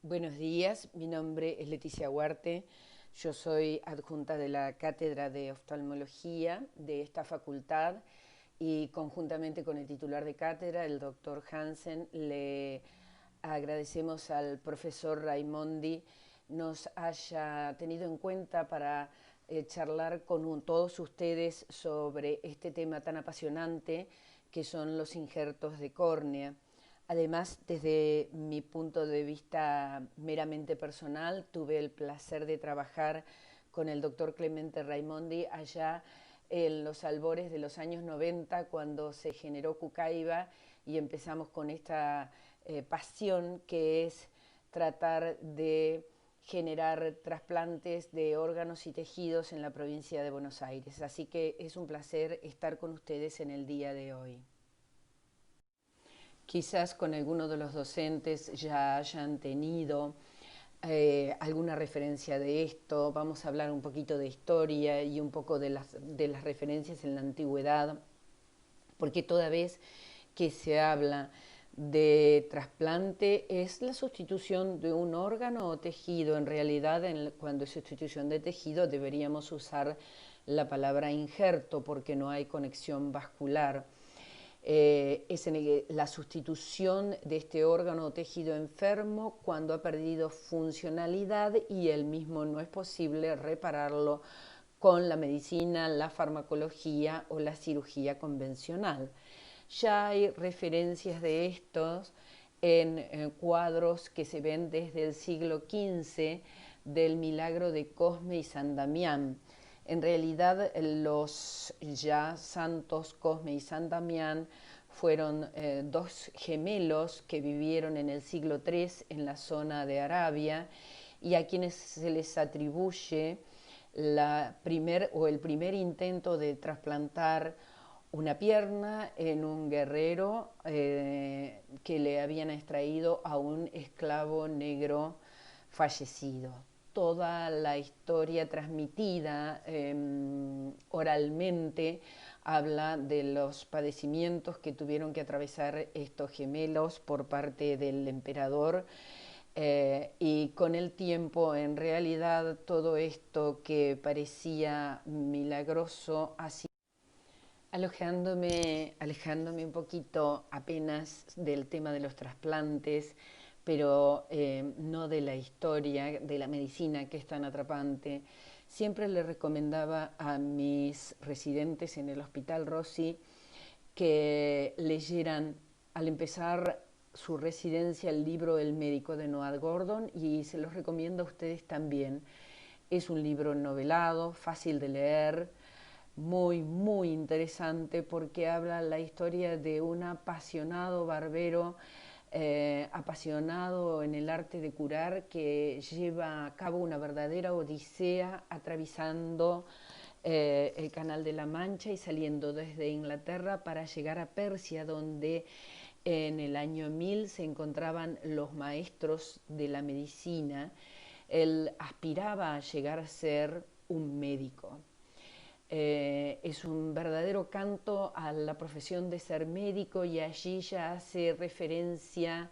Buenos días, mi nombre es Leticia Huarte, yo soy adjunta de la Cátedra de Oftalmología de esta facultad y conjuntamente con el titular de cátedra, el doctor Hansen, le agradecemos al profesor Raimondi nos haya tenido en cuenta para charlar con todos ustedes sobre este tema tan apasionante que son los injertos de córnea. Además, desde mi punto de vista meramente personal, tuve el placer de trabajar con el doctor Clemente Raimondi allá en los albores de los años 90, cuando se generó Cucaiba y empezamos con esta pasión que es tratar de generar trasplantes de órganos y tejidos en la provincia de Buenos Aires. Así que es un placer estar con ustedes en el día de hoy. Quizás con alguno de los docentes ya hayan tenido alguna referencia de esto. Vamos a hablar un poquito de historia y un poco de las referencias en la antigüedad, porque toda vez que se habla de trasplante es la sustitución de un órgano o tejido. En realidad, cuando es sustitución de tejido deberíamos usar la palabra injerto porque no hay conexión vascular. Es la sustitución de este órgano o tejido enfermo cuando ha perdido funcionalidad y el mismo no es posible repararlo con la medicina, la farmacología o la cirugía convencional. Ya hay referencias de estos en cuadros que se ven desde el siglo XV del milagro de Cosme y San Damián. En realidad, los ya santos Cosme y San Damián fueron dos gemelos que vivieron en el siglo III en la zona de Arabia y a quienes se les atribuye el primer intento de trasplantar una pierna en un guerrero que le habían extraído a un esclavo negro fallecido. Toda la historia transmitida oralmente habla de los padecimientos que tuvieron que atravesar estos gemelos por parte del emperador y con el tiempo, en realidad, todo esto que parecía milagroso ha sido alejándome un poquito apenas del tema de los trasplantes, pero no de la historia, de la medicina que es tan atrapante. Siempre le recomendaba a mis residentes en el Hospital Rossi que leyeran al empezar su residencia el libro El médico de Noah Gordon y se los recomiendo a ustedes también. Es un libro novelado, fácil de leer, muy, muy interesante porque habla la historia de un apasionado barbero, apasionado en el arte de curar, que lleva a cabo una verdadera odisea atravesando el Canal de la Mancha y saliendo desde Inglaterra para llegar a Persia, donde en el año 1000 se encontraban los maestros de la medicina. Él aspiraba a llegar a ser un médico. Es un verdadero canto a la profesión de ser médico y allí ya hace referencia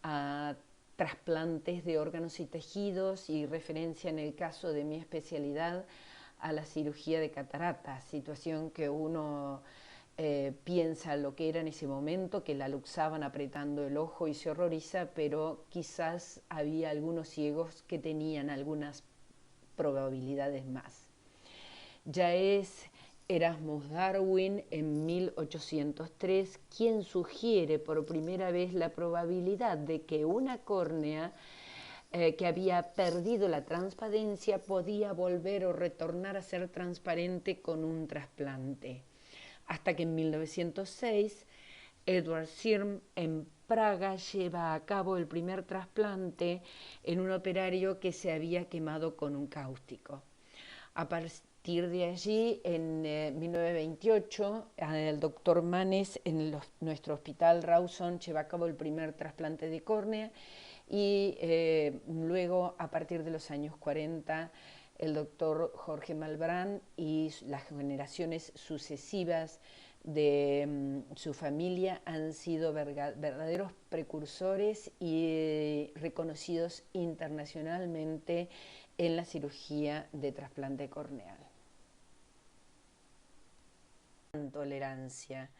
a trasplantes de órganos y tejidos y referencia en el caso de mi especialidad a la cirugía de cataratas, situación que uno piensa lo que era en ese momento, que la luxaban apretando el ojo y se horroriza, pero quizás había algunos ciegos que tenían algunas probabilidades más. Ya es Erasmus Darwin en 1803 quien sugiere por primera vez la probabilidad de que una córnea que había perdido la transparencia podía volver o retornar a ser transparente con un trasplante. Hasta que en 1906 Edward Sirm en Praga lleva a cabo el primer trasplante en un operario que se había quemado con un cáustico. A partir de allí, en 1928, el doctor Manes en nuestro hospital Rawson lleva a cabo el primer trasplante de córnea y luego, a partir de los años 40, el doctor Jorge Malbrán y las generaciones sucesivas de su familia han sido verdaderos precursores y reconocidos internacionalmente en la cirugía de trasplante corneal. Tolerancia.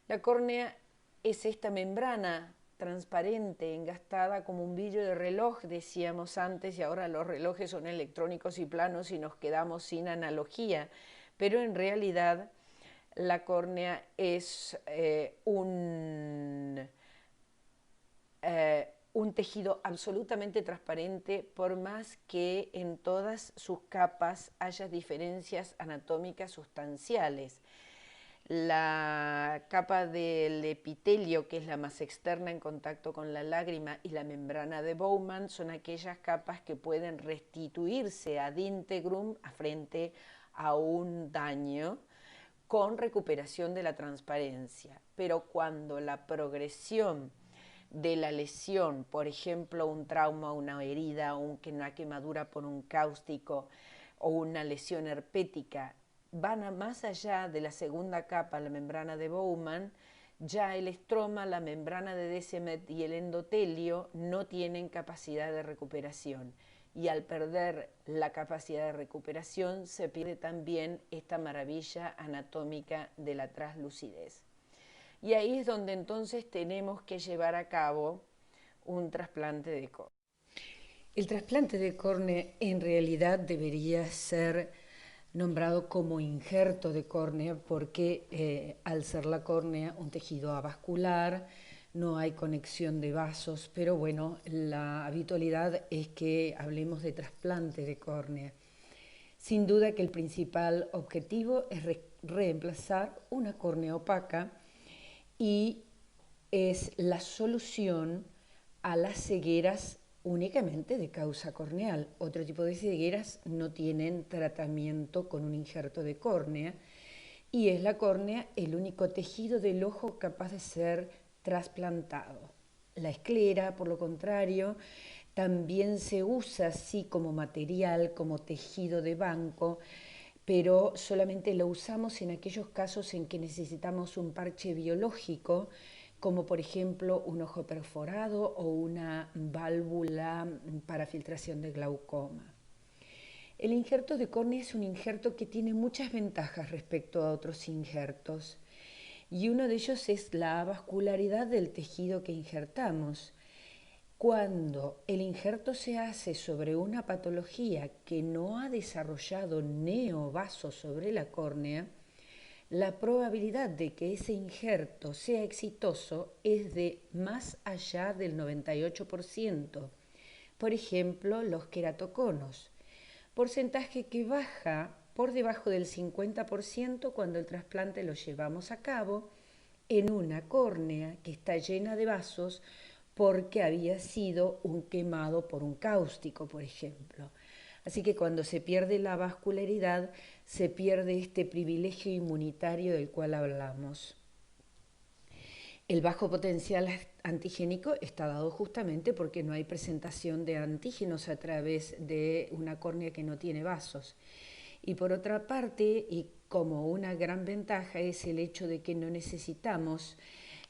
La córnea es esta membrana transparente, engastada como un brillo de reloj, decíamos antes, y ahora los relojes son electrónicos y planos y nos quedamos sin analogía, pero en realidad la córnea es un tejido absolutamente transparente, por más que en todas sus capas haya diferencias anatómicas sustanciales. La capa del epitelio, que es la más externa en contacto con la lágrima, y la membrana de Bowman son aquellas capas que pueden restituirse ad integrum frente a un daño con recuperación de la transparencia. Pero cuando la progresión de la lesión, por ejemplo, un trauma, una herida, una quemadura por un cáustico o una lesión herpética, van más allá de la segunda capa, la membrana de Bowman, ya el estroma, la membrana de Descemet y el endotelio no tienen capacidad de recuperación. Y al perder la capacidad de recuperación se pierde también esta maravilla anatómica de la translucidez. Y ahí es donde entonces tenemos que llevar a cabo un trasplante de córnea. El trasplante de córnea en realidad debería ser nombrado como injerto de córnea porque al ser la córnea un tejido avascular, no hay conexión de vasos, pero bueno, la habitualidad es que hablemos de trasplante de córnea. Sin duda que el principal objetivo es reemplazar una córnea opaca y es la solución a las cegueras únicamente de causa corneal. Otro tipo de cegueras no tienen tratamiento con un injerto de córnea y es la córnea el único tejido del ojo capaz de ser trasplantado. La esclera, por lo contrario, también se usa así como material, como tejido de banco, pero solamente lo usamos en aquellos casos en que necesitamos un parche biológico, como por ejemplo un ojo perforado o una válvula para filtración de glaucoma. El injerto de córnea es un injerto que tiene muchas ventajas respecto a otros injertos, y uno de ellos es la avascularidad del tejido que injertamos. Cuando el injerto se hace sobre una patología que no ha desarrollado neovasos sobre la córnea, la probabilidad de que ese injerto sea exitoso es de más allá del 98%. Por ejemplo, los queratoconos, porcentaje que baja por debajo del 50% cuando el trasplante lo llevamos a cabo en una córnea que está llena de vasos porque había sido un quemado por un cáustico, por ejemplo. Así que cuando se pierde la vascularidad, se pierde este privilegio inmunitario del cual hablamos. El bajo potencial antigénico está dado justamente porque no hay presentación de antígenos a través de una córnea que no tiene vasos. Y por otra parte, y como una gran ventaja, es el hecho de que no necesitamos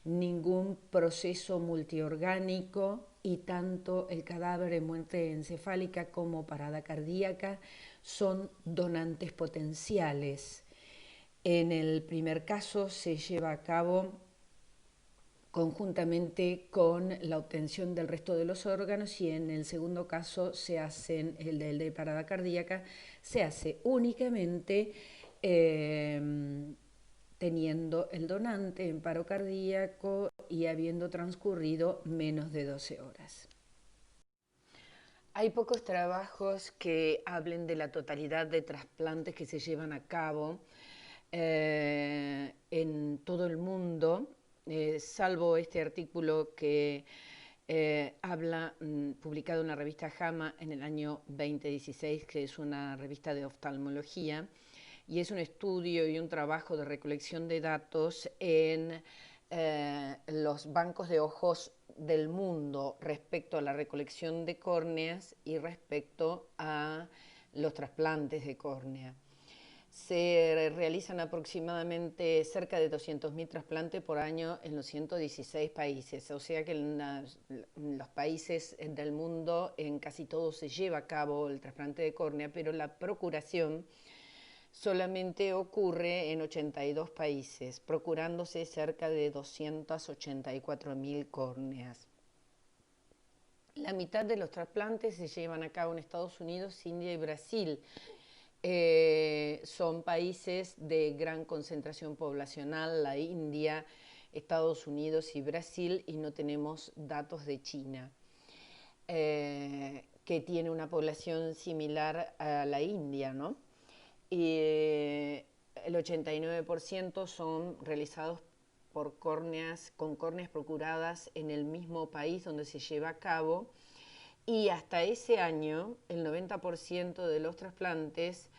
ningún proceso multiorgánico y tanto el cadáver en muerte encefálica como parada cardíaca son donantes potenciales. En el primer caso se lleva a cabo conjuntamente con la obtención del resto de los órganos y en el segundo caso se hacen, el de parada cardíaca, se hace únicamente teniendo el donante en paro cardíaco y habiendo transcurrido menos de 12 horas. Hay pocos trabajos que hablen de la totalidad de trasplantes que se llevan a cabo en todo el mundo, salvo este artículo que habla, publicado en la revista JAMA en el año 2016, que es una revista de oftalmología, y es un estudio y un trabajo de recolección de datos en los bancos de ojos del mundo respecto a la recolección de córneas y respecto a los trasplantes de córnea. Se realizan aproximadamente cerca de 200.000 trasplantes por año en los 116 países, o sea que en los países del mundo en casi todo se lleva a cabo el trasplante de córnea, pero la procuración solamente ocurre en 82 países, procurándose cerca de 284.000 córneas. La mitad de los trasplantes se llevan a cabo en Estados Unidos, India y Brasil. Son países de gran concentración poblacional, la India, Estados Unidos y Brasil, y no tenemos datos de China, que tiene una población similar a la India, ¿no? Y el 89% son realizados por con córneas procuradas en el mismo país donde se lleva a cabo, y hasta ese año el 90% de los trasplantes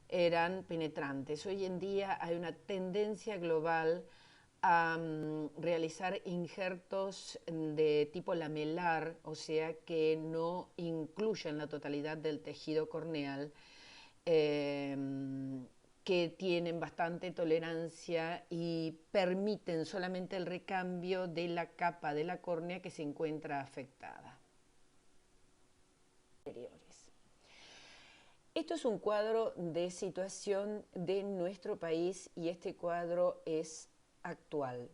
eran penetrantes. Hoy en día hay una tendencia global a realizar injertos de tipo lamelar, o sea que no incluyan la totalidad del tejido corneal, que tienen bastante tolerancia y permiten solamente el recambio de la capa de la córnea que se encuentra afectada. Esto es un cuadro de situación de nuestro país y este cuadro es actual.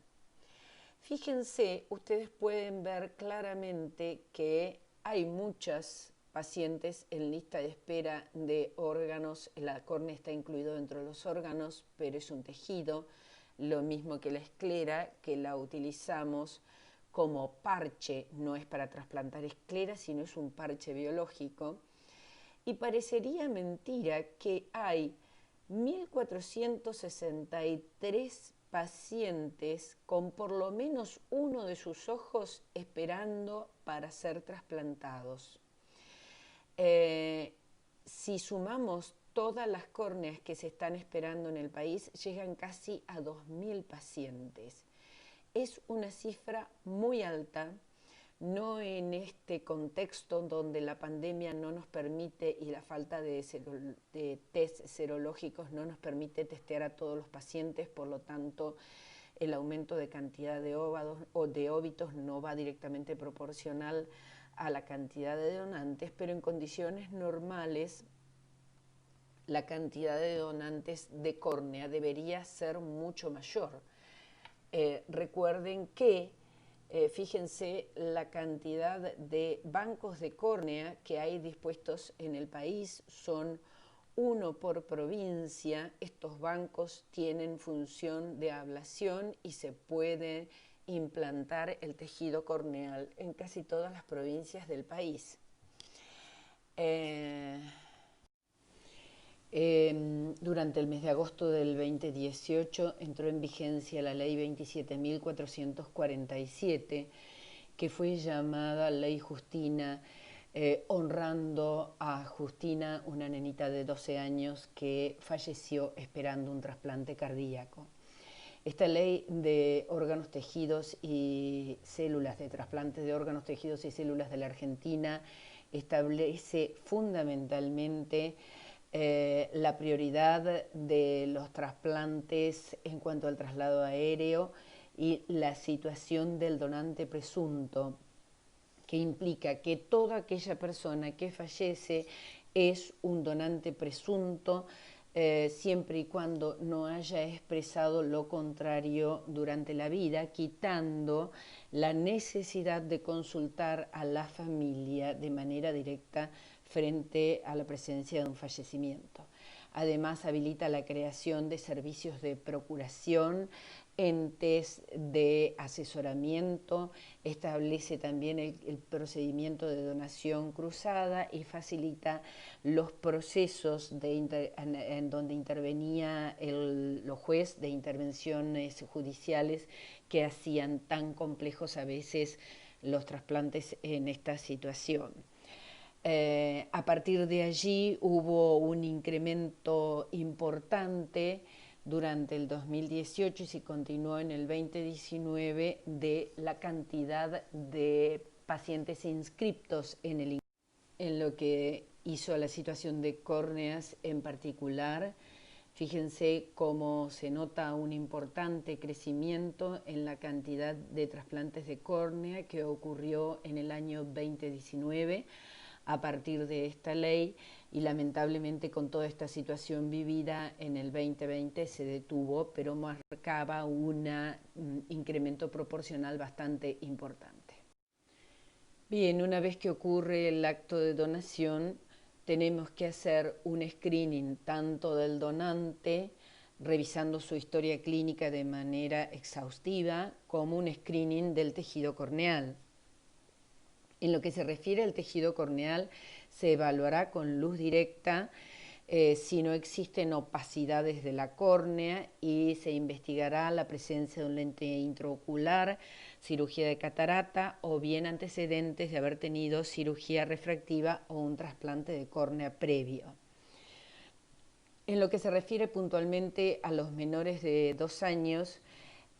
Fíjense, ustedes pueden ver claramente que hay muchas pacientes en lista de espera de órganos. La córnea está incluido dentro de los órganos, pero es un tejido, lo mismo que la esclera, que la utilizamos como parche, no es para trasplantar esclera, sino es un parche biológico. Y parecería mentira que hay 1.463 pacientes con por lo menos uno de sus ojos esperando para ser trasplantados. Si sumamos todas las córneas que se están esperando en el país, llegan casi a 2.000 pacientes. Es una cifra muy alta, no en este contexto donde la pandemia no nos permite y la falta de test serológicos no nos permite testear a todos los pacientes, por lo tanto el aumento de cantidad de óbitos no va directamente proporcional a la cantidad de donantes, pero en condiciones normales la cantidad de donantes de córnea debería ser mucho mayor. Recuerden que fíjense la cantidad de bancos de córnea que hay dispuestos en el país, son uno por provincia. Estos bancos tienen función de ablación y se puede implantar el tejido corneal en casi todas las provincias del país. Durante el mes de agosto del 2018 entró en vigencia la ley 27.447, que fue llamada Ley Justina, honrando a Justina, una nenita de 12 años que falleció esperando un trasplante cardíaco. Esta ley de órganos, tejidos y células, de trasplantes de órganos, tejidos y células de la Argentina, establece fundamentalmente la prioridad de los trasplantes en cuanto al traslado aéreo y la situación del donante presunto, que implica que toda aquella persona que fallece es un donante presunto, siempre y cuando no haya expresado lo contrario durante la vida, quitando la necesidad de consultar a la familia de manera directa frente a la presencia de un fallecimiento. Además, habilita la creación de servicios de procuración, entes de asesoramiento, establece también el procedimiento de donación cruzada y facilita los procesos en donde intervenía los jueces de intervenciones judiciales que hacían tan complejos a veces los trasplantes en esta situación. A partir de allí hubo un incremento importante durante el 2018 y se continuó en el 2019 de la cantidad de pacientes inscriptos en lo que hizo a la situación de córneas en particular. Fíjense cómo se nota un importante crecimiento en la cantidad de trasplantes de córnea que ocurrió en el año 2019 a partir de esta ley, y lamentablemente con toda esta situación vivida en el 2020 se detuvo, pero marcaba un incremento proporcional bastante importante. Bien, una vez que ocurre el acto de donación, tenemos que hacer un screening tanto del donante, revisando su historia clínica de manera exhaustiva, como un screening del tejido corneal. En lo que se refiere al tejido corneal, se evaluará con luz directa si no existen opacidades de la córnea, y se investigará la presencia de un lente intraocular, cirugía de catarata o bien antecedentes de haber tenido cirugía refractiva o un trasplante de córnea previo. En lo que se refiere puntualmente a los menores de 2 años,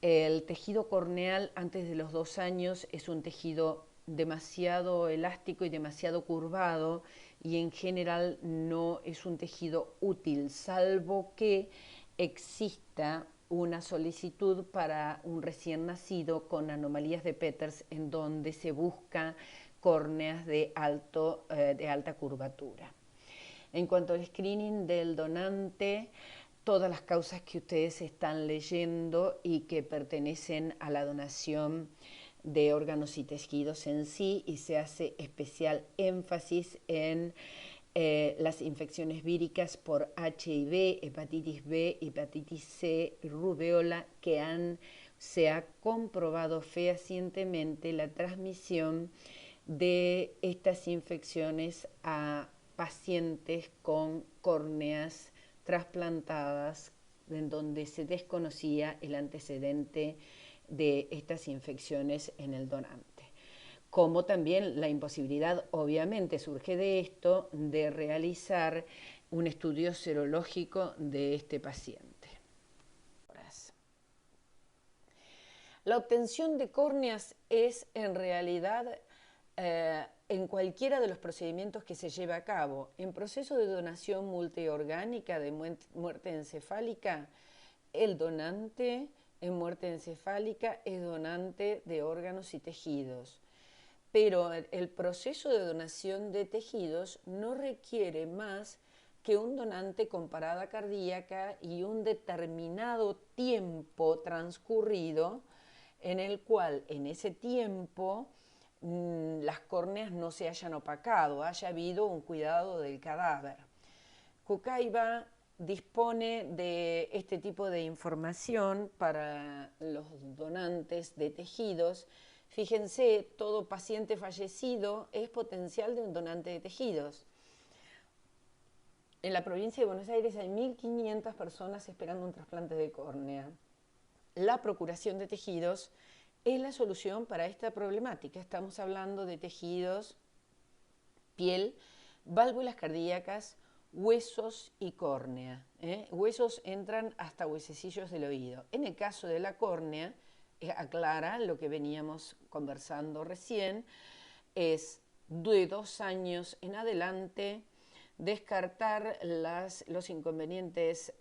el tejido corneal antes de los 2 años es un tejido demasiado elástico y demasiado curvado, y en general no es un tejido útil, salvo que exista una solicitud para un recién nacido con anomalías de Peters, en donde se busca córneas de alta curvatura. En cuanto al screening del donante, todas las causas que ustedes están leyendo y que pertenecen a la donación de órganos y tejidos en sí, y se hace especial énfasis en las infecciones víricas por HIV, hepatitis B, hepatitis C, rubeola, que se ha comprobado fehacientemente la transmisión de estas infecciones a pacientes con córneas trasplantadas, en donde se desconocía el antecedente de estas infecciones en el donante. Como también la imposibilidad, obviamente surge de esto, de realizar un estudio serológico de este paciente. La obtención de córneas es en realidad en cualquiera de los procedimientos que se lleva a cabo. En proceso de donación multiorgánica de muerte encefálica, el donante en muerte encefálica es donante de órganos y tejidos. Pero el proceso de donación de tejidos no requiere más que un donante con parada cardíaca y un determinado tiempo transcurrido, en el cual en ese tiempo las córneas no se hayan opacado, haya habido un cuidado del cadáver. Cocaiba dispone de este tipo de información para los donantes de tejidos. Fíjense, todo paciente fallecido es potencial de un donante de tejidos. En la provincia de Buenos Aires hay 1.500 personas esperando un trasplante de córnea. La procuración de tejidos es la solución para esta problemática. Estamos hablando de tejidos, piel, válvulas cardíacas, huesos y córnea. Huesos entran hasta huesecillos del oído. En el caso de la córnea, aclara lo que veníamos conversando recién, es de 2 años en adelante descartar los inconvenientes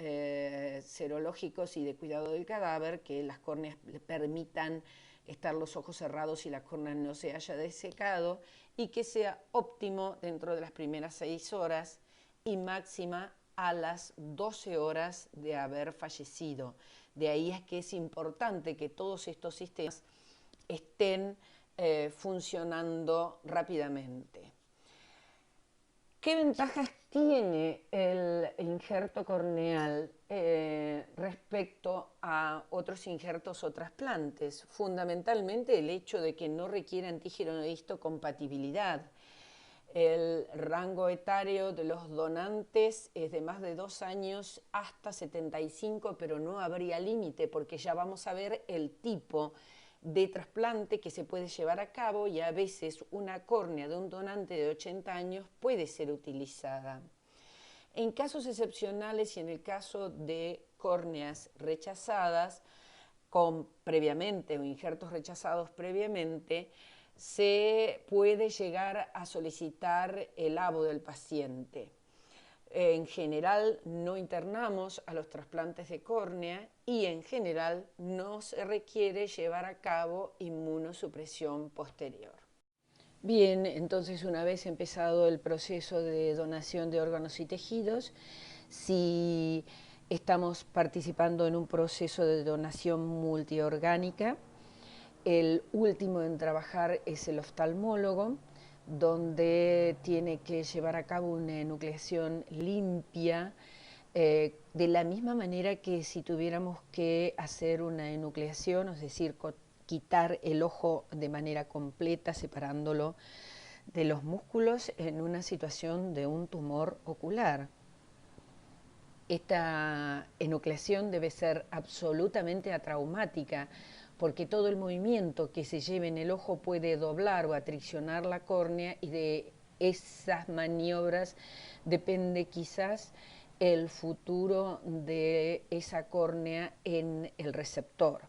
serológicos y de cuidado del cadáver, que las córneas le permitan estar los ojos cerrados y la córnea no se haya desecado, y que sea óptimo dentro de las primeras 6 horas y máxima a las 12 horas de haber fallecido. De ahí es que es importante que todos estos sistemas estén funcionando rápidamente. ¿Qué ventajas tiene el injerto corneal respecto a otros injertos o trasplantes? Fundamentalmente el hecho de que no requiere antígeno de histocompatibilidad. El rango etario de los donantes es de más de 2 años hasta 75, pero no habría límite, porque ya vamos a ver el tipo de trasplante que se puede llevar a cabo, y a veces una córnea de un donante de 80 años puede ser utilizada. En casos excepcionales y en el caso de córneas rechazadas previamente o injertos rechazados previamente, se puede llegar a solicitar el abo del paciente. En general no internamos a los trasplantes de córnea y en general no se requiere llevar a cabo inmunosupresión posterior. Bien, entonces una vez empezado el proceso de donación de órganos y tejidos, si estamos participando en un proceso de donación multiorgánica, el último en trabajar es el oftalmólogo, donde tiene que llevar a cabo una enucleación limpia, de la misma manera que si tuviéramos que hacer una enucleación, es decir, quitar el ojo de manera completa, separándolo de los músculos en una situación de un tumor ocular. Esta enucleación debe ser absolutamente atraumática, porque todo el movimiento que se lleve en el ojo puede doblar o atriccionar la córnea, y de esas maniobras depende quizás el futuro de esa córnea en el receptor.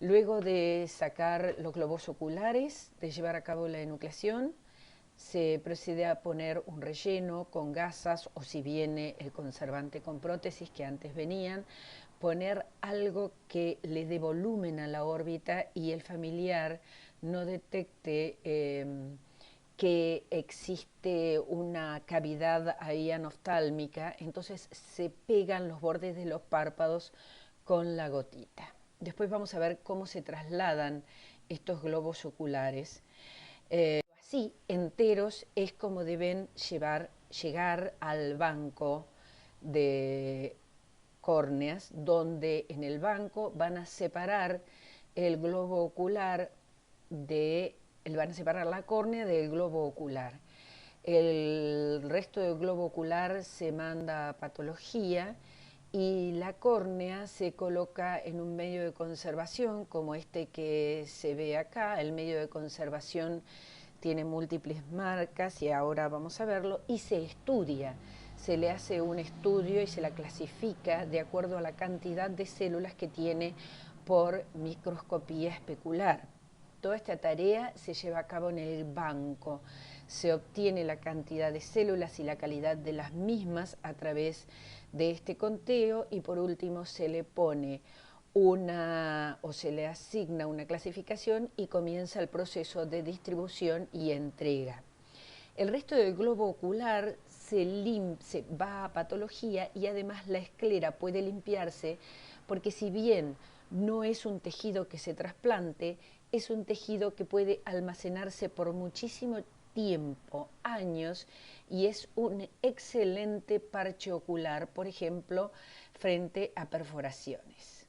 Luego de sacar los globos oculares, de llevar a cabo la enucleación, se procede a poner un relleno con gasas, o si viene el conservante con prótesis que antes venían, poner algo que le dé volumen a la órbita y el familiar no detecte que existe una cavidad ahí anoftálmica, entonces se pegan los bordes de los párpados con la gotita. Después vamos a ver cómo se trasladan estos globos oculares. Así, enteros, es como deben llegar al banco de córneas, donde en el banco van a separar el globo ocular van a separar la córnea del globo ocular. El resto del globo ocular se manda a patología y la córnea se coloca en un medio de conservación como este que se ve acá. El medio de conservación tiene múltiples marcas y ahora vamos a verlo, y se estudia. Se le hace un estudio y se la clasifica de acuerdo a la cantidad de células que tiene por microscopía especular. Toda esta tarea se lleva a cabo en el banco. Se obtiene la cantidad de células y la calidad de las mismas a través de este conteo, y por último se le pone se le asigna una clasificación y comienza el proceso de distribución y entrega. El resto del globo ocular se va a patología, y además la esclera puede limpiarse, porque si bien no es un tejido que se trasplante, es un tejido que puede almacenarse por muchísimo tiempo, años, y es un excelente parche ocular, por ejemplo, frente a perforaciones.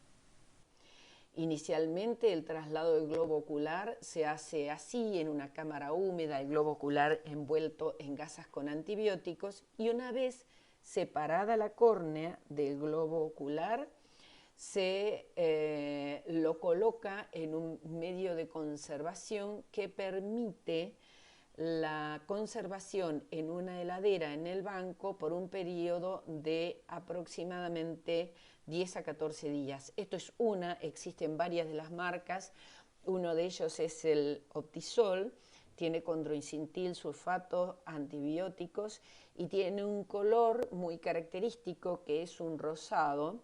Inicialmente el traslado del globo ocular se hace así, en una cámara húmeda, el globo ocular envuelto en gasas con antibióticos, y una vez separada la córnea del globo ocular, se lo coloca en un medio de conservación que permite la conservación en una heladera en el banco por un periodo de aproximadamente 10 a 14 días. Esto es existen varias de las marcas. Uno de ellos es el Optisol, tiene condroicintil, sulfato, antibióticos, y tiene un color muy característico que es un rosado,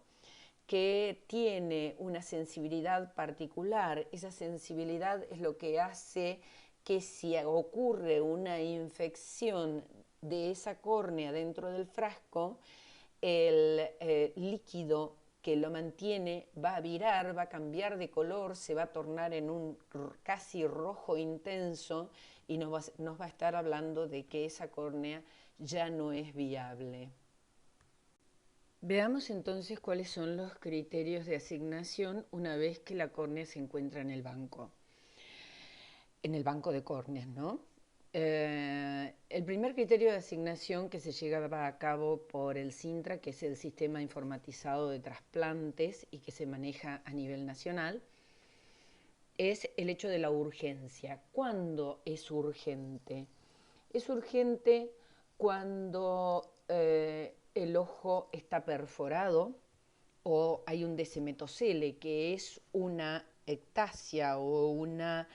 que tiene una sensibilidad particular. Esa sensibilidad es lo que hace que si ocurre una infección de esa córnea dentro del frasco, el líquido que lo mantiene va a virar, va a cambiar de color, se va a tornar en un casi rojo intenso, y nos va a estar hablando de que esa córnea ya no es viable. Veamos entonces cuáles son los criterios de asignación una vez que la córnea se encuentra en el banco de córneas, ¿no? El primer criterio de asignación que se lleva a cabo por el SINTRA, que es el Sistema Informatizado de Trasplantes y que se maneja a nivel nacional, es el hecho de la urgencia. ¿Cuándo es urgente? Es urgente cuando el ojo está perforado o hay un desemetocele, que es una ectasia o una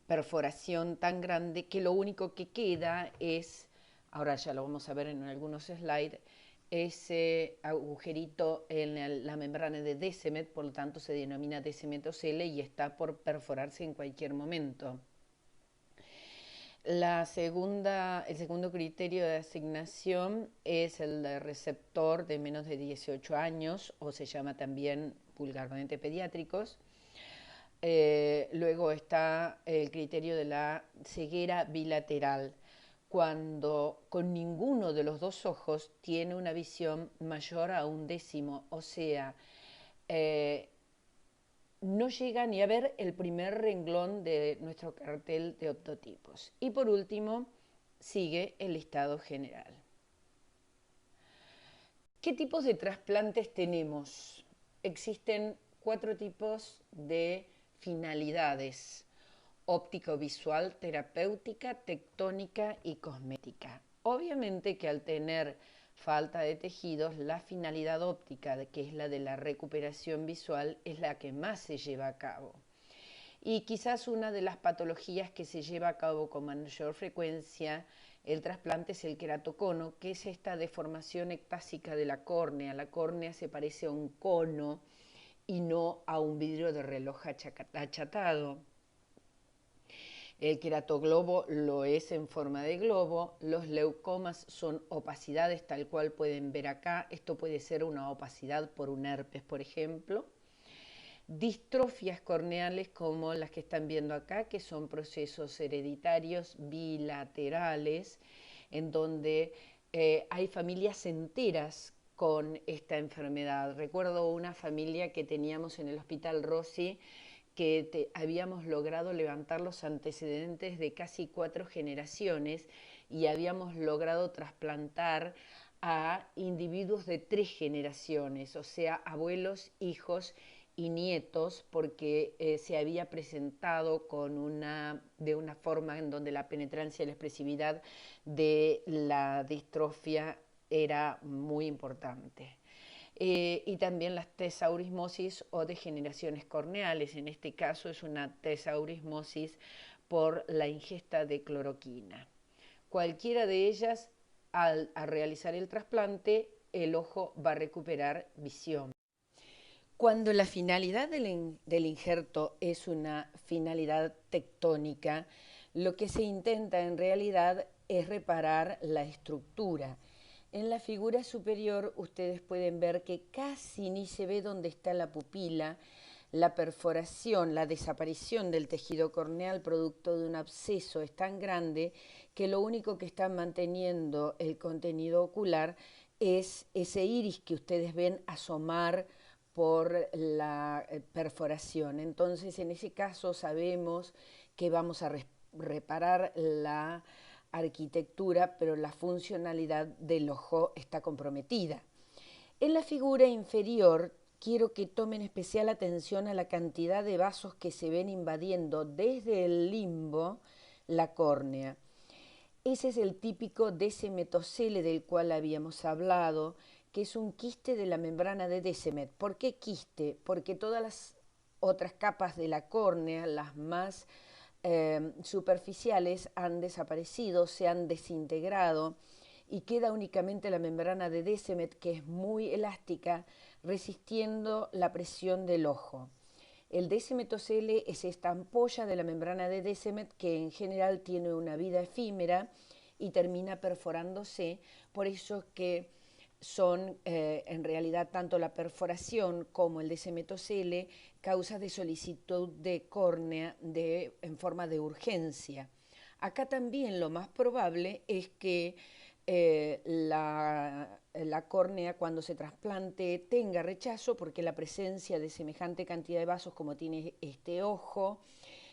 perforación tan grande que lo único que queda es ahora ya lo vamos a ver en algunos slides, ese agujerito en la membrana de Descemet, por lo tanto se denomina descemetocele y está por perforarse en cualquier momento. El segundo criterio de asignación es el de receptor de menos de 18 años, o se llama también vulgarmente pediátricos. Luego está el criterio de la ceguera bilateral, cuando con ninguno de los dos ojos tiene una visión mayor a 1/10, o sea, no llega ni a ver el primer renglón de nuestro cartel de optotipos. Y por último, sigue el listado general. ¿Qué tipos de trasplantes tenemos? Existen 4 tipos de finalidades: óptico-visual, terapéutica, tectónica y cosmética. Obviamente que al tener falta de tejidos, la finalidad óptica, que es la de la recuperación visual, es la que más se lleva a cabo. Y quizás una de las patologías que se lleva a cabo con mayor frecuencia el trasplante es el queratocono, que es esta deformación ectásica de la córnea. La córnea se parece a un cono y no a un vidrio de reloj achatado. El queratoglobo lo es en forma de globo. Los leucomas son opacidades, tal cual pueden ver acá. Esto puede ser una opacidad por un herpes, por ejemplo. Distrofias corneales como las que están viendo acá, que son procesos hereditarios bilaterales, en donde hay familias enteras con esta enfermedad. Recuerdo una familia que teníamos en el Hospital Rossi, que habíamos logrado levantar los antecedentes de casi 4 generaciones y habíamos logrado trasplantar a individuos de 3 generaciones, o sea, abuelos, hijos y nietos, porque se había presentado de una forma en donde la penetrancia y la expresividad de la distrofia era muy importante. Y también las tesaurismosis o degeneraciones corneales. En este caso es una tesaurismosis por la ingesta de cloroquina. Cualquiera de ellas, al realizar el trasplante, el ojo va a recuperar visión. Cuando la finalidad del injerto es una finalidad tectónica, lo que se intenta en realidad es reparar la estructura. En la figura superior ustedes pueden ver que casi ni se ve dónde está la pupila, la perforación, la desaparición del tejido corneal producto de un absceso es tan grande que lo único que está manteniendo el contenido ocular es ese iris que ustedes ven asomar por la perforación. Entonces, en ese caso sabemos que vamos a reparar la arquitectura, pero la funcionalidad del ojo está comprometida. En la figura inferior quiero que tomen especial atención a la cantidad de vasos que se ven invadiendo desde el limbo la córnea. Ese es el típico descemetocele del cual habíamos hablado, que es un quiste de la membrana de Descemet. ¿Por qué quiste? Porque todas las otras capas de la córnea, las más superficiales, han desaparecido, se han desintegrado y queda únicamente la membrana de Descemet, que es muy elástica, resistiendo la presión del ojo. El descemetocele es esta ampolla de la membrana de Descemet que en general tiene una vida efímera y termina perforándose, por eso que son en realidad tanto la perforación como el descemetocele causas de solicitud de córnea en forma de urgencia. Acá también lo más probable es que la córnea cuando se trasplante tenga rechazo porque la presencia de semejante cantidad de vasos como tiene este ojo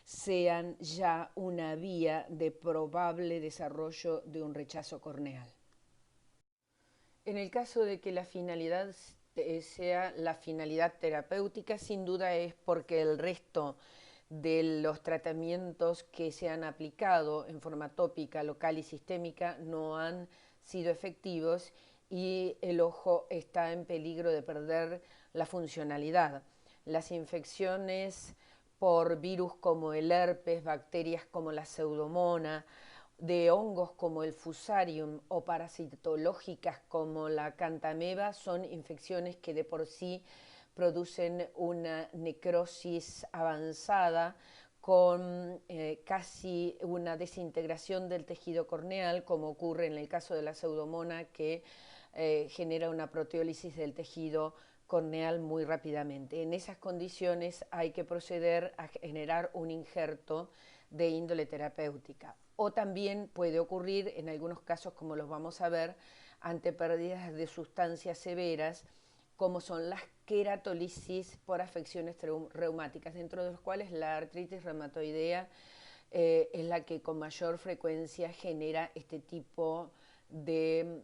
sean ya una vía de probable desarrollo de un rechazo corneal. En el caso de que la finalidad sea la finalidad terapéutica, sin duda es porque el resto de los tratamientos que se han aplicado en forma tópica, local y sistémica no han sido efectivos y el ojo está en peligro de perder la funcionalidad. Las infecciones por virus como el herpes, bacterias como la pseudomonas de hongos como el Fusarium o parasitológicas como la Cantameba son infecciones que de por sí producen una necrosis avanzada con casi una desintegración del tejido corneal, como ocurre en el caso de la pseudomona, que genera una proteólisis del tejido corneal muy rápidamente. En esas condiciones hay que proceder a generar un injerto de índole terapéutica. O también puede ocurrir, en algunos casos, como los vamos a ver, ante pérdidas de sustancias severas, como son las queratolisis por afecciones reumáticas, dentro de los cuales la artritis reumatoidea es la que con mayor frecuencia genera este tipo de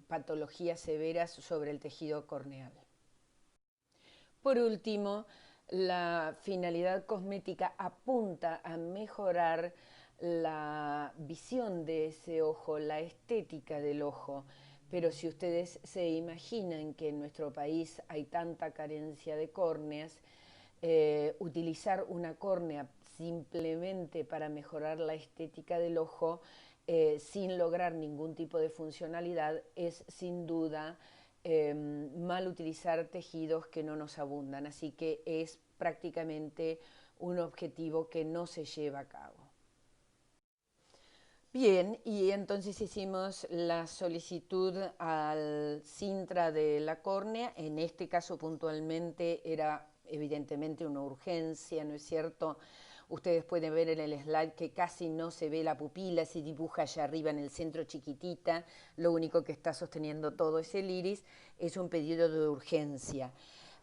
patologías severas sobre el tejido corneal. Por último, la finalidad cosmética apunta a mejorar la visión de ese ojo, la estética del ojo. Pero si ustedes se imaginan que en nuestro país hay tanta carencia de córneas, utilizar una córnea simplemente para mejorar la estética del ojo sin lograr ningún tipo de funcionalidad es sin duda mal utilizar tejidos que no nos abundan, así que es prácticamente un objetivo que no se lleva a cabo. Bien, y entonces hicimos la solicitud al Sintra de la córnea, en este caso puntualmente era evidentemente una urgencia, ¿no es cierto? Ustedes pueden ver en el slide que casi no se ve la pupila, se dibuja allá arriba en el centro chiquitita, lo único que está sosteniendo todo es el iris, es un pedido de urgencia.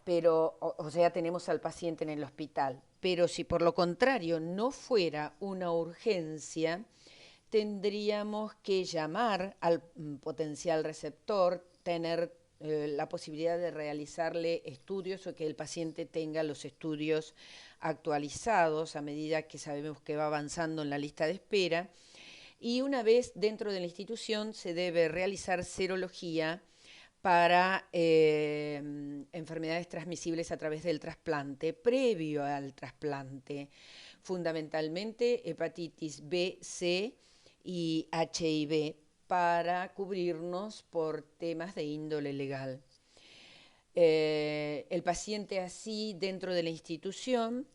Pero, o sea, tenemos al paciente en el hospital. Pero si por lo contrario no fuera una urgencia, tendríamos que llamar al potencial receptor, tener la posibilidad de realizarle estudios o que el paciente tenga los estudios actualizados a medida que sabemos que va avanzando en la lista de espera. Y una vez dentro de la institución se debe realizar serología para enfermedades transmisibles a través del trasplante, previo al trasplante, fundamentalmente hepatitis B, C y HIV, para cubrirnos por temas de índole legal. El paciente así dentro de la institución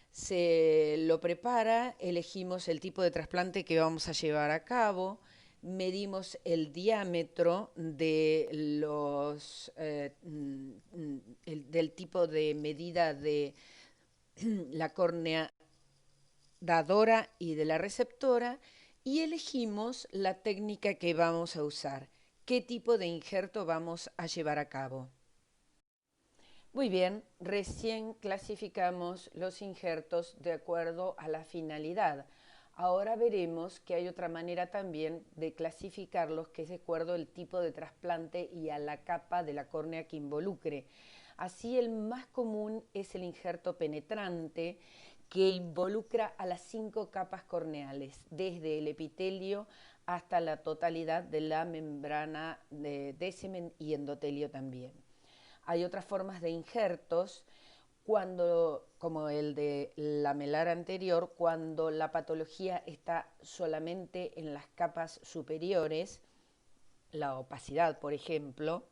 se lo prepara, elegimos el tipo de trasplante que vamos a llevar a cabo, medimos el diámetro de del tipo de medida de la córnea dadora y de la receptora y elegimos la técnica que vamos a usar, qué tipo de injerto vamos a llevar a cabo. Muy bien, recién clasificamos los injertos de acuerdo a la finalidad. Ahora veremos que hay otra manera también de clasificarlos, que es de acuerdo al tipo de trasplante y a la capa de la córnea que involucre. Así, el más común es el injerto penetrante, que involucra a las 5 capas corneales, desde el epitelio hasta la totalidad de la membrana de semen y endotelio también. Hay otras formas de injertos, como el de lamelar anterior, cuando la patología está solamente en las capas superiores, la opacidad, por ejemplo,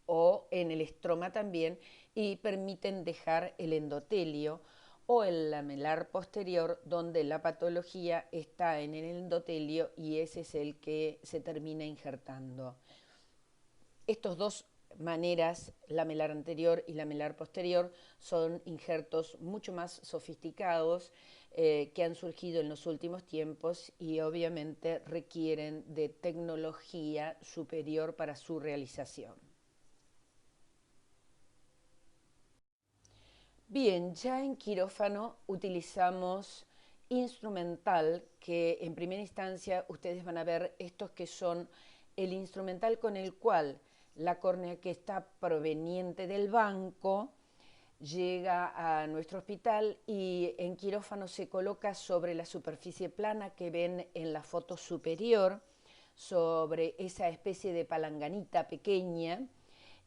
o en el estroma también, y permiten dejar el endotelio, o el lamelar posterior, donde la patología está en el endotelio y ese es el que se termina injertando. Estos dos maneras, lamelar anterior y lamelar posterior, son injertos mucho más sofisticados que han surgido en los últimos tiempos y obviamente requieren de tecnología superior para su realización. Bien, ya en quirófano utilizamos instrumental, que en primera instancia ustedes van a ver estos que son el instrumental con el cual la córnea que está proveniente del banco llega a nuestro hospital y en quirófano se coloca sobre la superficie plana que ven en la foto superior, sobre esa especie de palanganita pequeña,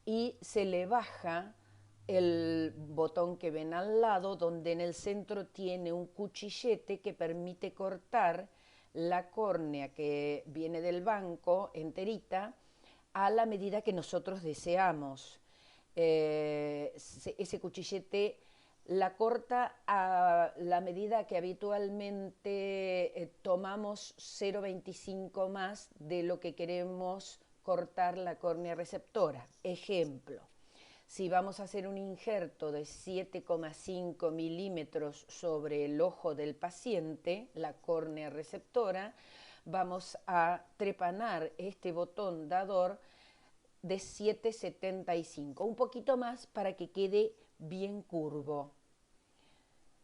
y se le baja el botón que ven al lado, donde en el centro tiene un cuchillete que permite cortar la córnea que viene del banco enterita a la medida que nosotros deseamos. Ese cuchillete la corta a la medida que habitualmente tomamos 0,25 más de lo que queremos cortar la córnea receptora. Ejemplo, si vamos a hacer un injerto de 7,5 milímetros sobre el ojo del paciente, la córnea receptora, vamos a trepanar este botón dador de 7,75, un poquito más para que quede bien curvo.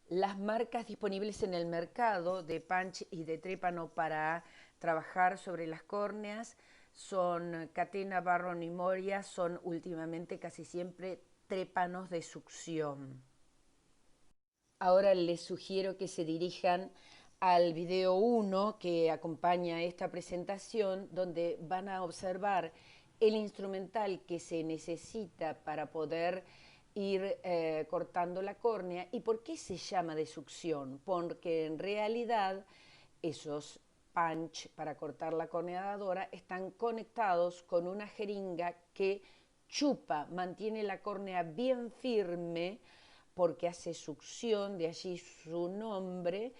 Las marcas disponibles en el mercado de punch y de trépano para trabajar sobre las córneas son Catena, Barron y Moria, son últimamente casi siempre trépanos de succión. Ahora les sugiero que se dirijan al video 1 que acompaña esta presentación, donde van a observar el instrumental que se necesita para poder ir cortando la córnea. ¿Y por qué se llama de succión? Porque en realidad esos punch para cortar la córnea dadora están conectados con una jeringa que chupa, mantiene la córnea bien firme porque hace succión, de allí su nombre,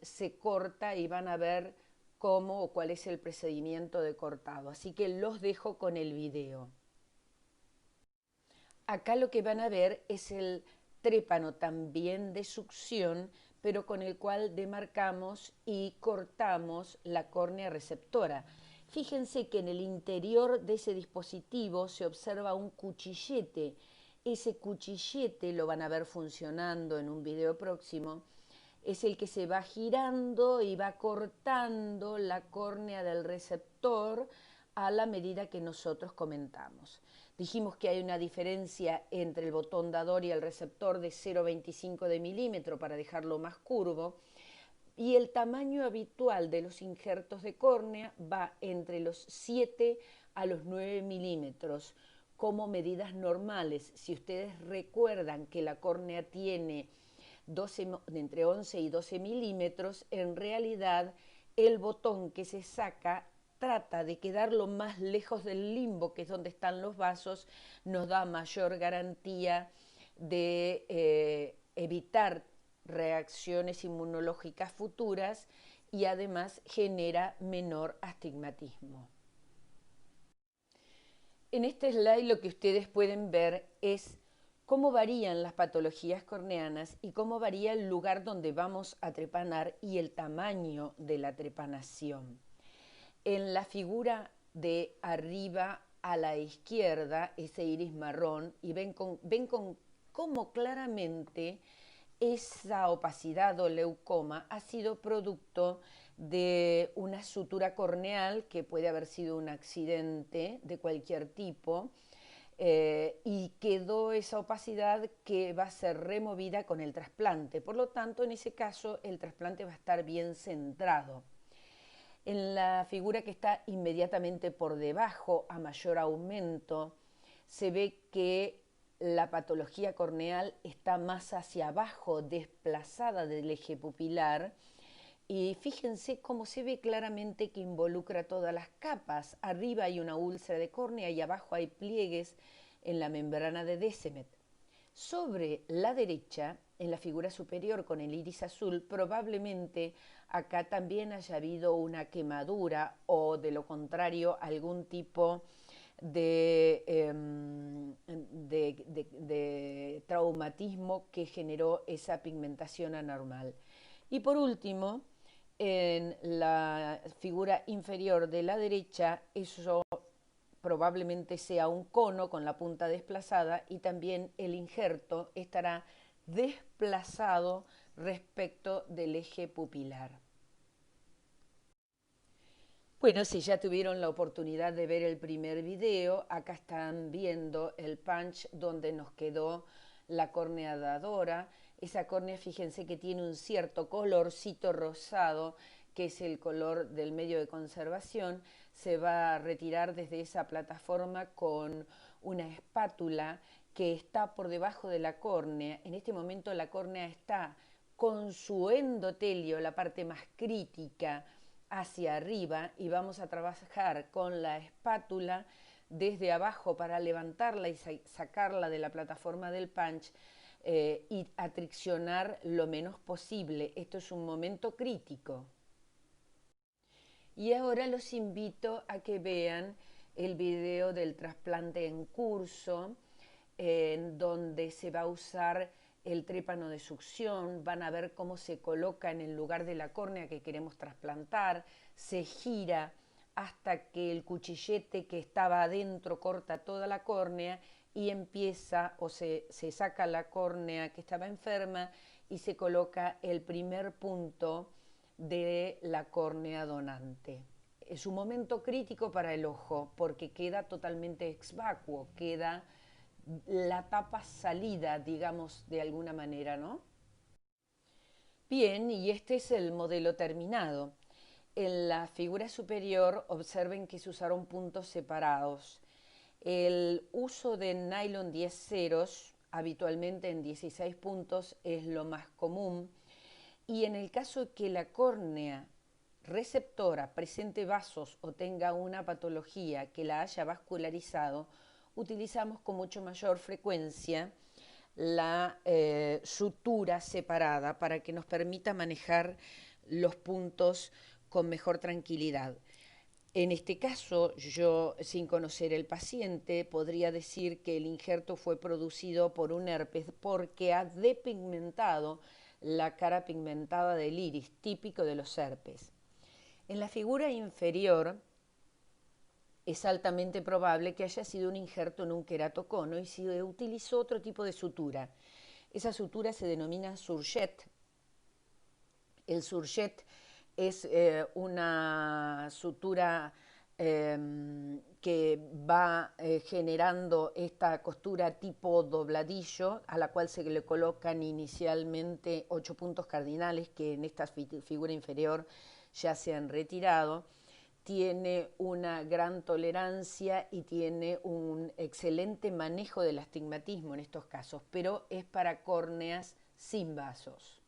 se corta y van a ver cómo o cuál es el procedimiento de cortado. Así que los dejo con el video. Acá lo que van a ver es el trépano también de succión, pero con el cual demarcamos y cortamos la córnea receptora. Fíjense que en el interior de ese dispositivo se observa un cuchillete. Ese cuchillete, lo van a ver funcionando en un video próximo, es el que se va girando y va cortando la córnea del receptor a la medida que nosotros comentamos. Dijimos que hay una diferencia entre el botón dador y el receptor de 0,25 de milímetro para dejarlo más curvo, y el tamaño habitual de los injertos de córnea va entre los 7 a los 9 milímetros como medidas normales. Si ustedes recuerdan que la córnea tiene entre 11 y 12 milímetros, en realidad el botón que se saca trata de quedar lo más lejos del limbo, que es donde están los vasos, nos da mayor garantía de evitar reacciones inmunológicas futuras y además genera menor astigmatismo. En este slide lo que ustedes pueden ver es cómo varían las patologías corneanas y cómo varía el lugar donde vamos a trepanar y el tamaño de la trepanación. En la figura de arriba a la izquierda, ese iris marrón, y ven cómo claramente esa opacidad o leucoma ha sido producto de una sutura corneal que puede haber sido un accidente de cualquier tipo, y quedó esa opacidad que va a ser removida con el trasplante. Por lo tanto, en ese caso, el trasplante va a estar bien centrado. En la figura que está inmediatamente por debajo, a mayor aumento, se ve que la patología corneal está más hacia abajo, desplazada del eje pupilar, y fíjense cómo se ve claramente que involucra todas las capas. Arriba hay una úlcera de córnea y abajo hay pliegues en la membrana de Descemet. Sobre la derecha, en la figura superior con el iris azul, probablemente acá también haya habido una quemadura o, de lo contrario, algún tipo de traumatismo que generó esa pigmentación anormal. Y por último, en la figura inferior de la derecha, eso probablemente sea un cono con la punta desplazada y también el injerto estará desplazado respecto del eje pupilar. Bueno, si ya tuvieron la oportunidad de ver el primer video, acá están viendo el punch donde nos quedó la córnea dadora. Esa córnea, fíjense que tiene un cierto colorcito rosado, que es el color del medio de conservación. Se va a retirar desde esa plataforma con una espátula que está por debajo de la córnea. En este momento la córnea está con su endotelio, la parte más crítica, hacia arriba, y vamos a trabajar con la espátula desde abajo para levantarla y sacarla de la plataforma del punch y atriccionar lo menos posible. Esto es un momento crítico. Y ahora los invito a que vean el video del trasplante en curso, en donde se va a usar el trépano de succión, van a ver cómo se coloca en el lugar de la córnea que queremos trasplantar, se gira hasta que el cuchillete que estaba adentro corta toda la córnea y empieza o se saca la córnea que estaba enferma y se coloca el primer punto de la córnea donante. Es un momento crítico para el ojo porque queda totalmente ex vacuo, queda la tapa salida, digamos, de alguna manera, ¿no? Bien, y este es el modelo terminado. En la figura superior observen que se usaron puntos separados. El uso de nylon 10 ceros, habitualmente en 16 puntos, es lo más común. Y en el caso que la córnea receptora presente vasos o tenga una patología que la haya vascularizado, utilizamos con mucho mayor frecuencia la sutura separada para que nos permita manejar los puntos con mejor tranquilidad. En este caso, yo, sin conocer el paciente, podría decir que el injerto fue producido por un herpes porque ha depigmentado la cara pigmentada del iris, típico de los herpes. En la figura inferior es altamente probable que haya sido un injerto en un queratocono y se utilizó otro tipo de sutura. Esa sutura se denomina surget. El surget es una sutura que va generando esta costura tipo dobladillo, a la cual se le colocan inicialmente 8 puntos cardinales que en esta figura inferior ya se han retirado. Tiene una gran tolerancia y tiene un excelente manejo del astigmatismo en estos casos, pero es para córneas sin vasos.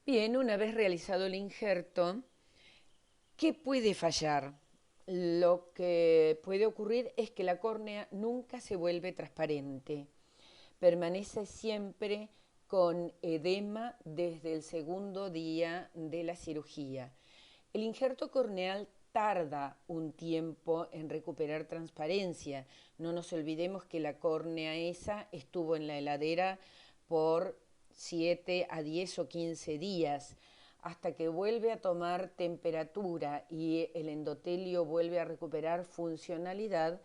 Bien, una vez realizado el injerto, ¿qué puede fallar? Lo que puede ocurrir es que la córnea nunca se vuelve transparente, permanece siempre con edema desde el segundo día de la cirugía. El injerto corneal tarda un tiempo en recuperar transparencia. No nos olvidemos que la córnea esa estuvo en la heladera por 7 a 10 o 15 días. Hasta que vuelve a tomar temperatura y el endotelio vuelve a recuperar funcionalidad,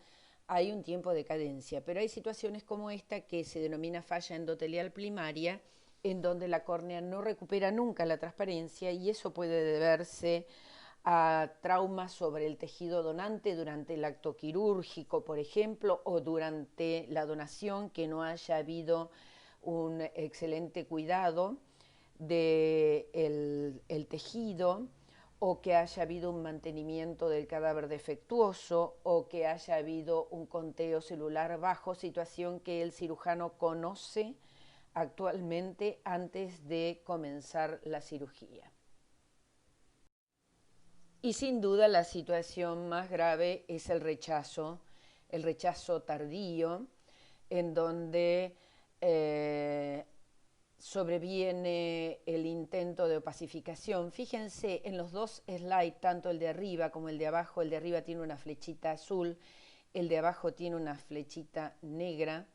hay un tiempo de cadencia. Pero hay situaciones como esta que se denomina falla endotelial primaria, en donde la córnea no recupera nunca la transparencia y eso puede deberse a traumas sobre el tejido donante durante el acto quirúrgico, por ejemplo, o durante la donación, que no haya habido un excelente cuidado del tejido, o que haya habido un mantenimiento del cadáver defectuoso, o que haya habido un conteo celular bajo, situación que el cirujano conoce actualmente antes de comenzar la cirugía. Y sin duda la situación más grave es el rechazo tardío, en donde sobreviene el intento de opacificación. Fíjense en los dos slides, tanto el de arriba como el de abajo. El de arriba tiene una flechita azul, el de abajo tiene una flechita negra.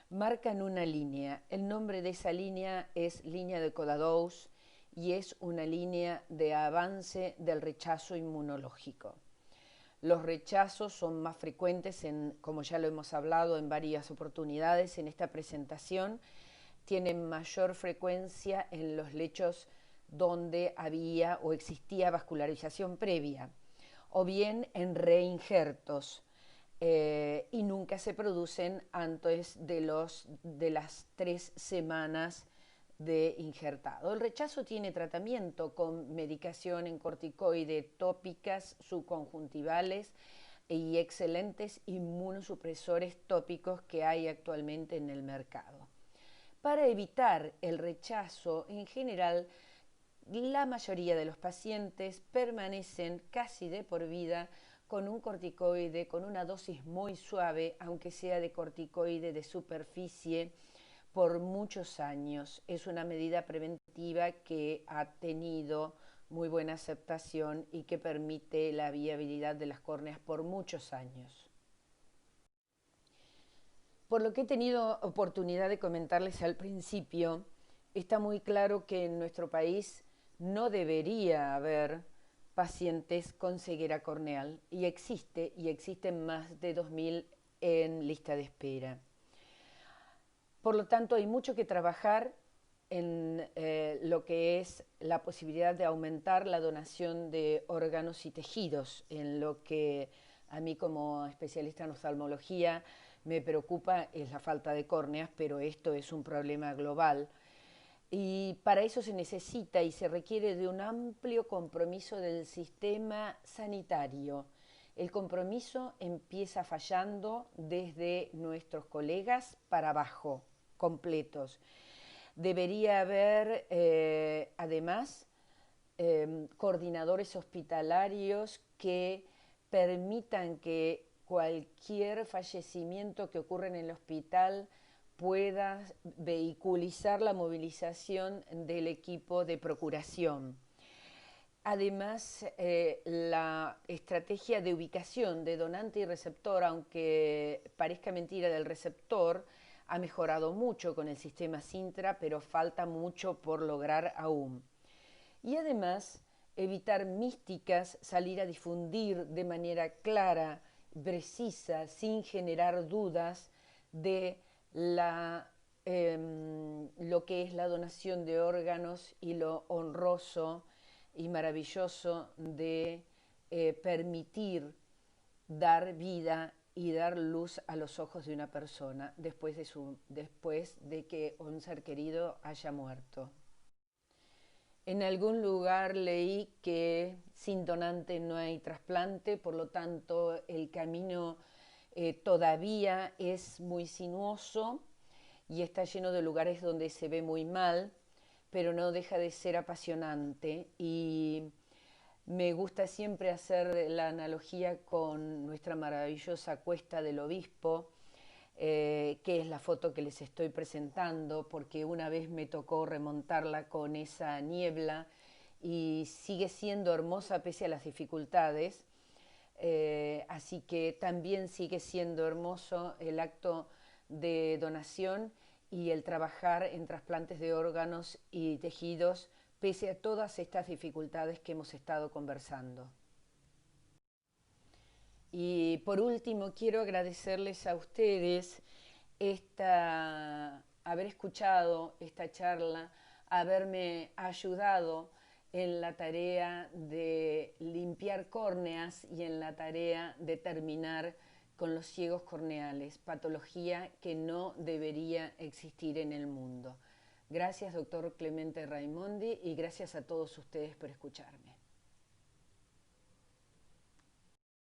Marcan una línea. El nombre de esa línea es línea de Kodadouz y es una línea de avance del rechazo inmunológico. Los rechazos son más frecuentes, como ya lo hemos hablado en varias oportunidades en esta presentación, tienen mayor frecuencia en los lechos donde había o existía vascularización previa, o bien en reinjertos, y nunca se producen antes de las 3 semanas de injertado. El rechazo tiene tratamiento con medicación en corticoide tópicas subconjuntivales y excelentes inmunosupresores tópicos que hay actualmente en el mercado. para evitar el rechazo. En general, la mayoría de los pacientes permanecen casi de por vida con un corticoide, con una dosis muy suave, aunque sea de corticoide de superficie, por muchos años. Es una medida preventiva que ha tenido muy buena aceptación y que permite la viabilidad de las córneas por muchos años. Por lo que he tenido oportunidad de comentarles al principio, está muy claro que en nuestro país no debería haber pacientes con ceguera corneal y existen más de 2000 en lista de espera. Por lo tanto, hay mucho que trabajar en lo que es la posibilidad de aumentar la donación de órganos y tejidos, en lo que a mí como especialista en oftalmología me preocupa es la falta de córneas, pero esto es un problema global. Y para eso se necesita y se requiere de un amplio compromiso del sistema sanitario. El compromiso empieza fallando desde nuestros colegas para abajo, completos. Debería haber, además, coordinadores hospitalarios que permitan que cualquier fallecimiento que ocurra en el hospital pueda vehiculizar la movilización del equipo de procuración. Además, la estrategia de ubicación de donante y receptor, aunque parezca mentira del receptor, ha mejorado mucho con el sistema Sintra, pero falta mucho por lograr aún. Y además, evitar místicas, salir a difundir de manera clara, precisa, sin generar dudas de lo que es la donación de órganos y lo honroso y maravilloso de permitir dar vida y dar luz a los ojos de una persona después de que un ser querido haya muerto. En algún lugar leí que sin donante no hay trasplante, por lo tanto el camino todavía es muy sinuoso y está lleno de lugares donde se ve muy mal, pero no deja de ser apasionante. Y me gusta siempre hacer la analogía con nuestra maravillosa Cuesta del Obispo, que es la foto que les estoy presentando, porque una vez me tocó remontarla con esa niebla y sigue siendo hermosa pese a las dificultades. Así que también sigue siendo hermoso el acto de donación y el trabajar en trasplantes de órganos y tejidos pese a todas estas dificultades que hemos estado conversando. Y por último, quiero agradecerles a ustedes haber escuchado esta charla, haberme ayudado en la tarea de limpiar córneas y en la tarea de terminar con los ciegos corneales, patología que no debería existir en el mundo. Gracias, doctor Clemente Raimondi, y gracias a todos ustedes por escucharme.